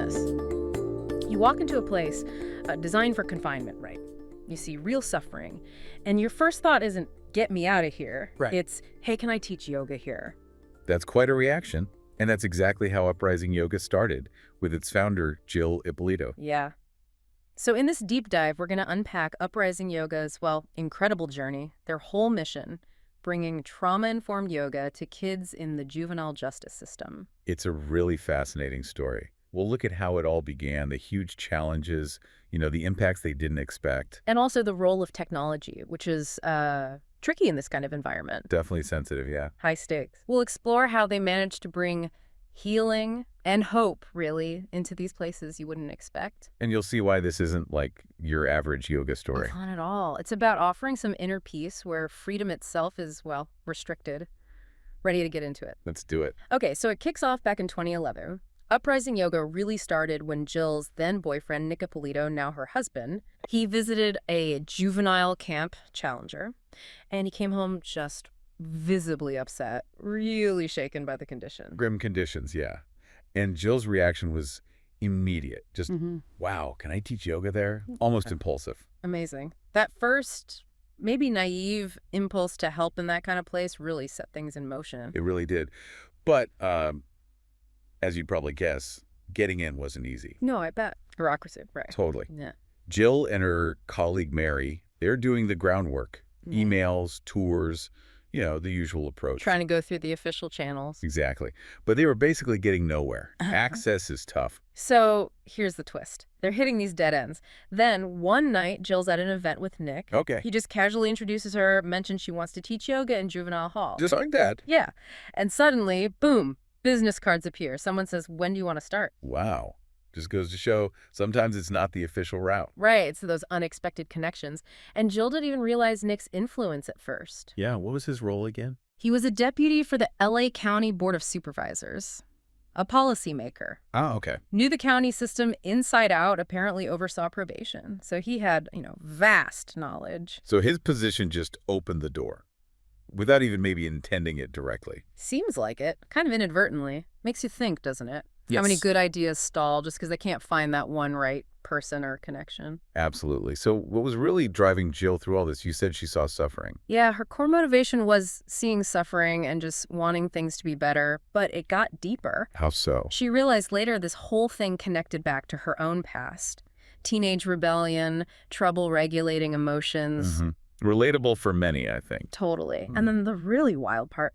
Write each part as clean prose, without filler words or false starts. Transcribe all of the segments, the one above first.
this. You walk into a place designed for confinement, right? You see real suffering, and your first thought isn't, get me out of here. Right. It's, hey, can I teach yoga here? That's quite a reaction, and that's exactly how Uprising Yoga started, with its founder, Jill Ippolito. Yeah. So in this deep dive, we're going to unpack Uprising Yoga's, well, incredible journey, their whole mission, bringing trauma-informed yoga to kids in the juvenile justice system. It's a really fascinating story. We'll look at how it all began, the huge challenges, the impacts they didn't expect. And also the role of technology, which is tricky in this kind of environment. Definitely sensitive, yeah. High stakes. We'll explore how they managed to bring healing and hope, really, into these places you wouldn't expect. And you'll see why this isn't like your average yoga story. Not at all. It's about offering some inner peace where freedom itself is, well, restricted. Ready to get into it. Let's do it. Okay, so it kicks off back in 2011. Uprising Yoga really started when Jill's then-boyfriend, Nick Ippolito, now her husband, he visited a juvenile camp challenger, and he came home just visibly upset, really shaken by the condition. Grim conditions, yeah. And Jill's reaction was immediate. Just, wow, can I teach yoga there? Almost impulsive. Amazing. That first, maybe naive impulse to help in that kind of place really set things in motion. It really did. But, as you'd probably guess, getting in wasn't easy. No, I bet. Bureaucracy, right. Totally. Yeah. Jill and her colleague Mary, they're doing the groundwork. Emails, tours, the usual approach. Trying to go through the official channels. Exactly. But they were basically getting nowhere. Access is tough. So here's the twist. They're hitting these dead ends. Then one night, Jill's at an event with Nick. Okay. He just casually introduces her, mentions she wants to teach yoga in juvenile hall. Just like that. Yeah. And suddenly, boom, business cards appear. Someone says, when do you want to start? Wow. Just goes to show sometimes it's not the official route. Right. It's those unexpected connections. And Jill didn't even realize Nick's influence at first. Yeah. What was his role again? He was a deputy for the LA County Board of Supervisors. A policymaker. Oh, okay. Knew the county system inside out, apparently oversaw probation. So he had, vast knowledge. So his position just opened the door without even maybe intending it directly. Seems like it. Kind of inadvertently. Makes you think, doesn't it? Yes. How many good ideas stall just because they can't find that one right person or connection. Absolutely. So what was really driving Jill through all this? You said she saw suffering. Yeah, her core motivation was seeing suffering and just wanting things to be better, but it got deeper. How so? She realized later this whole thing connected back to her own past. Teenage rebellion, trouble regulating emotions. Relatable for many, I think. Totally. And then the really wild part,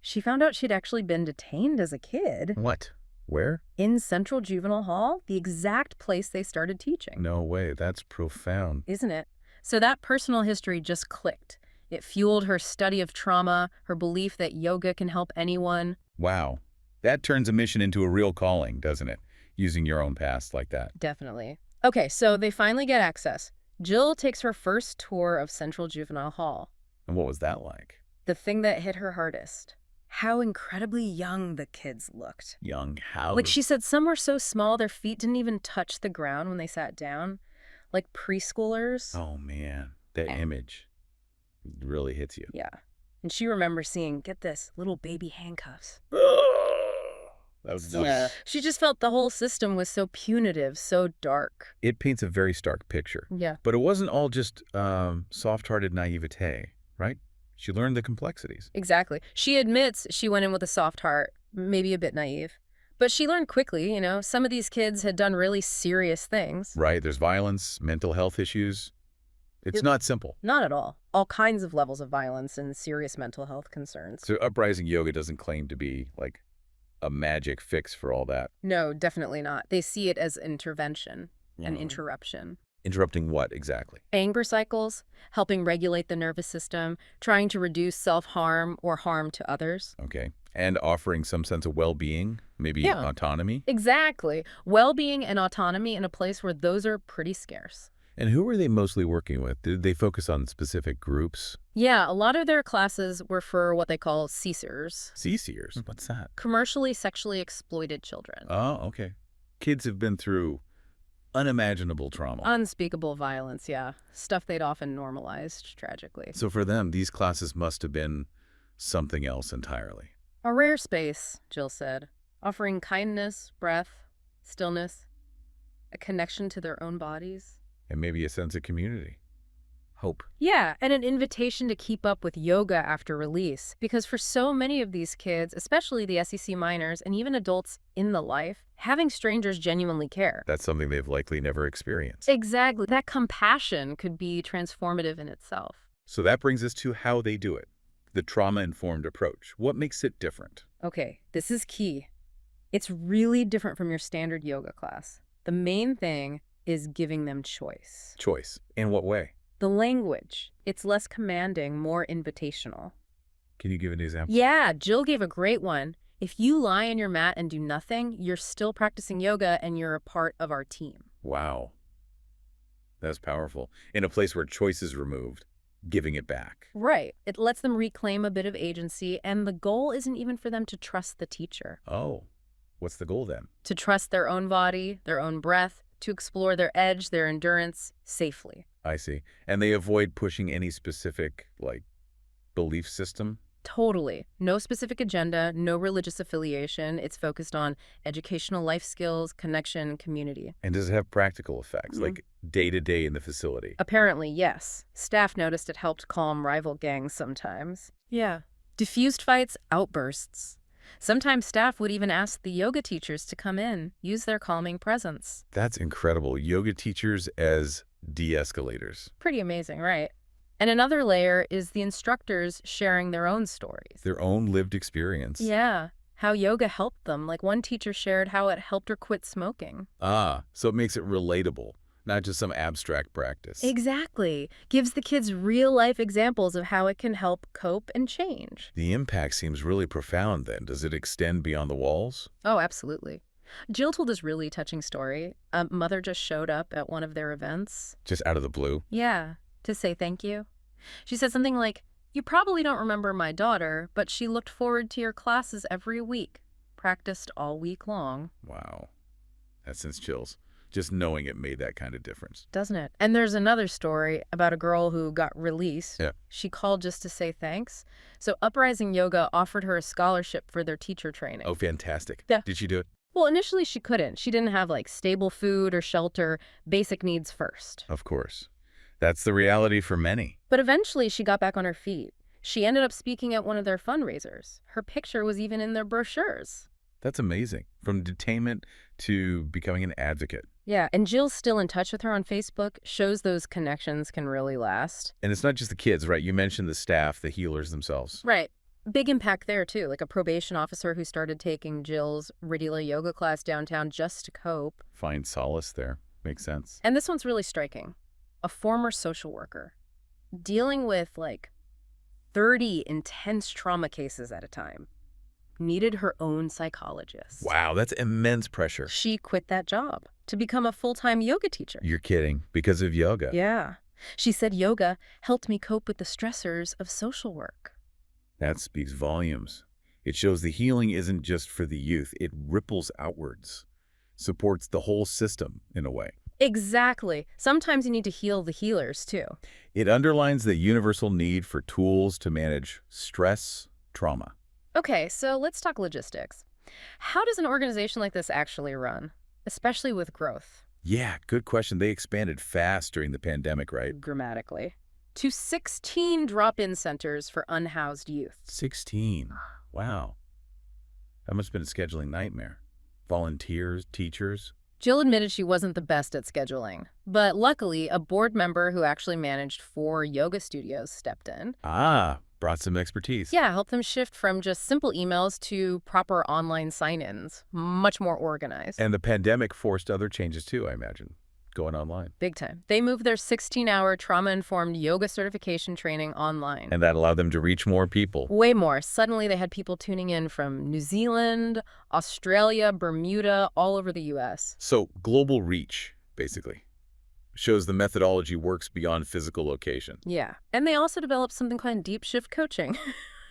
she found out she'd actually been detained as a kid. What? Where? In Central Juvenile Hall, the exact place they started teaching. No way. That's profound. Isn't it? So that personal history just clicked. It fueled her study of trauma, her belief that yoga can help anyone. Wow. That turns a mission into a real calling, doesn't it? Using your own past like that. Definitely. Okay, so they finally get access. Jill takes her first tour of Central Juvenile Hall. And what was that like? The thing that hit her hardest. How incredibly young the kids looked. Young how? Like she said, some were so small their feet didn't even touch the ground when they sat down. Like preschoolers. Oh, man. That image really hits you. Yeah. And she remembers seeing, get this, little baby handcuffs. That was Yeah. She just felt the whole system was so punitive, so dark. It paints a very stark picture. Yeah. But it wasn't all just soft-hearted naivete, right? She learned the complexities. Exactly. She admits she went in with a soft heart, maybe a bit naive. But she learned quickly, some of these kids had done really serious things. Right. There's violence, mental health issues. It's not simple. Not at all. All kinds of levels of violence and serious mental health concerns. So Uprising Yoga doesn't claim to be like a magic fix for all that. No, definitely not. They see it as intervention, an interruption. Interrupting what exactly? Anger cycles, helping regulate the nervous system, trying to reduce self-harm or harm to others. Okay. And offering some sense of well-being, maybe autonomy? Exactly. Well-being and autonomy in a place where those are pretty scarce. And who were they mostly working with? Did they focus on specific groups? Yeah, a lot of their classes were for what they call CSERs. CSERs? What's that? Commercially sexually exploited children. Oh, okay. Kids have been through unimaginable trauma. Unspeakable violence, yeah. Stuff they'd often normalized, tragically. So for them, these classes must have been something else entirely. A rare space, Jill said, offering kindness, breath, stillness, a connection to their own bodies. And maybe a sense of community. Hope. Yeah, and an invitation to keep up with yoga after release. Because for so many of these kids, especially the SEC minors and even adults in the life, having strangers genuinely care. That's something they've likely never experienced. Exactly. That compassion could be transformative in itself. So that brings us to how they do it. The trauma-informed approach. What makes it different? Okay, this is key. It's really different from your standard yoga class. The main thing is giving them choice. Choice. In what way? The language. It's less commanding, more invitational. Can you give an example? Yeah, Jill gave a great one. If you lie on your mat and do nothing, you're still practicing yoga and you're a part of our team. Wow. That's powerful. In a place where choice is removed, giving it back. Right. It lets them reclaim a bit of agency, and the goal isn't even for them to trust the teacher. Oh, what's the goal then? To trust their own body, their own breath, to explore their edge, their endurance, safely. I see. And they avoid pushing any specific, belief system? Totally. No specific agenda, no religious affiliation. It's focused on educational life skills, connection, community. And does it have practical effects, like day-to-day in the facility? Apparently, yes. Staff noticed it helped calm rival gangs sometimes. Yeah. Diffused fights, outbursts. Sometimes staff would even ask the yoga teachers to come in, use their calming presence. That's incredible. Yoga teachers as de-escalators. Pretty amazing, right? And another layer is the instructors sharing their own stories. Their own lived experience. Yeah, how yoga helped them. Like one teacher shared how it helped her quit smoking. Ah, so it makes it relatable, not just some abstract practice. Exactly. Gives the kids real-life examples of how it can help cope and change. The impact seems really profound then. Does it extend beyond the walls? Oh, absolutely. Jill told this really touching story. A mother just showed up at one of their events. Just out of the blue? Yeah, to say thank you. She said something like, "You probably don't remember my daughter, but she looked forward to your classes every week, practiced all week long." Wow. That sends chills. Just knowing it made that kind of difference. Doesn't it? And there's another story about a girl who got released. Yeah. She called just to say thanks. So Uprising Yoga offered her a scholarship for their teacher training. Oh, fantastic. Yeah. Did she do it? Well, initially she couldn't. She didn't have stable food or shelter, basic needs first. Of course. That's the reality for many. But eventually she got back on her feet. She ended up speaking at one of their fundraisers. Her picture was even in their brochures. That's amazing. From detainment to becoming an advocate. Yeah, and Jill's still in touch with her on Facebook, shows those connections can really last. And it's not just the kids, right? You mentioned the staff, the healers themselves. Right. Big impact there, too. Like a probation officer who started taking Jill's regular yoga class downtown just to cope. Find solace there. Makes sense. And this one's really striking. A former social worker dealing with 30 intense trauma cases at a time. Needed her own psychologist. Wow, that's immense pressure. She quit that job to become a full-time yoga teacher. You're kidding. Because of yoga. Yeah. She said yoga helped me cope with the stressors of social work. That speaks volumes. It shows the healing isn't just for the youth. It ripples outwards. Supports the whole system, in a way. Exactly. Sometimes you need to heal the healers, too. It underlines the universal need for tools to manage stress, trauma. Okay, so let's talk logistics. How does an organization like this actually run, especially with growth? Yeah, good question. They expanded fast during the pandemic, right? Dramatically. To 16 drop-in centers for unhoused youth. 16. Wow. That must have been a scheduling nightmare. Volunteers, teachers. Jill admitted she wasn't the best at scheduling, but luckily, a board member who actually managed 4 yoga studios stepped in. Ah, brought some expertise. Yeah, helped them shift from just simple emails to proper online sign-ins, much more organized. And the pandemic forced other changes too, I imagine, going online. Big time. They moved their 16-hour trauma-informed yoga certification training online. And that allowed them to reach more people. Way more. Suddenly, they had people tuning in from New Zealand, Australia, Bermuda, all over the U.S. So global reach, basically. Shows the methodology works beyond physical location. Yeah. And they also developed something called deep shift coaching.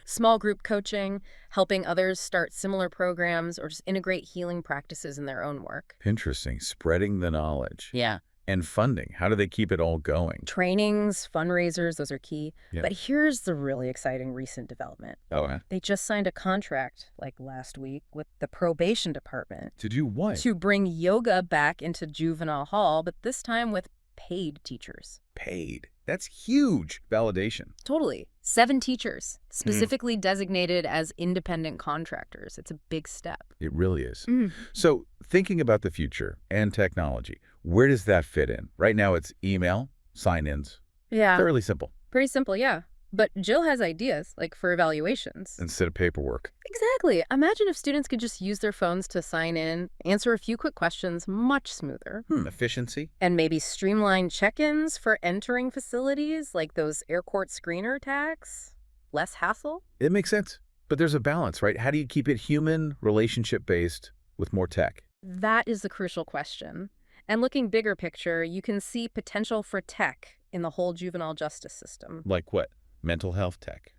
Small group coaching, helping others start similar programs or just integrate healing practices in their own work. Interesting. Spreading the knowledge. Yeah. And funding, how do they keep it all going? Trainings, fundraisers, those are key. Yeah. But here's the really exciting recent development. Oh, huh? They just signed a contract, like last week, with the probation department To do what? to bring yoga back into juvenile hall, but this time with paid teachers. Paid. That's huge validation. Totally. 7 teachers, specifically designated as independent contractors. It's a big step. It really is. So thinking about the future and technology, where does that fit in? Right now it's email, sign-ins, Yeah. fairly simple, Pretty simple, yeah. But Jill has ideas, like for evaluations. instead of paperwork. Exactly. Imagine if students could just use their phones to sign in, answer a few quick questions much smoother. Efficiency? And maybe streamline check-ins for entering facilities, like those airport screener tags. Less hassle. It makes sense. But there's a balance, right? How do you keep it human, relationship-based with more tech? That is the crucial question. And looking bigger picture, you can see potential for tech in the whole juvenile justice system. Like what? Mental health tech,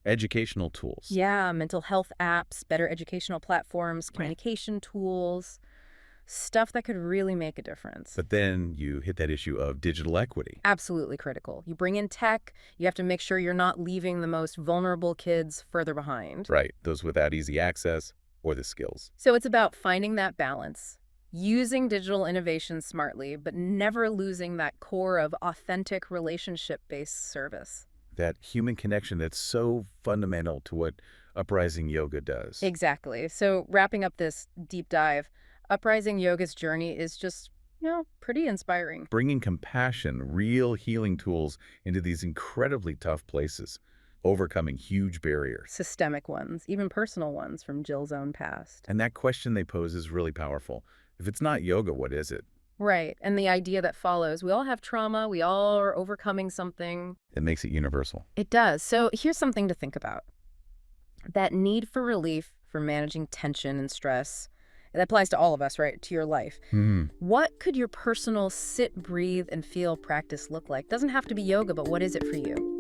educational tools. Yeah, mental health apps, better educational platforms, communication tools, stuff that could really make a difference. But then you hit that issue of digital equity. Absolutely critical. You bring in tech, you have to make sure you're not leaving the most vulnerable kids further behind. Right, those without easy access or the skills. So it's about finding that balance, using digital innovation smartly, but never losing that core of authentic relationship-based service. That human connection that's so fundamental to what Uprising Yoga does. Exactly. So wrapping up this deep dive, Uprising Yoga's journey is just, pretty inspiring. Bringing compassion, real healing tools into these incredibly tough places, overcoming huge barriers. Systemic ones, even personal ones from Jill's own past. And that question they pose is really powerful. If it's not yoga, what is it? Right. And the idea that follows, we all have trauma, we all are overcoming something. It makes it universal. It does. So here's something to think about. That need for relief for managing tension and stress, that applies to all of us, right? To your life. What could your personal sit, breathe, and feel practice look like? Doesn't have to be yoga, but what is it for you?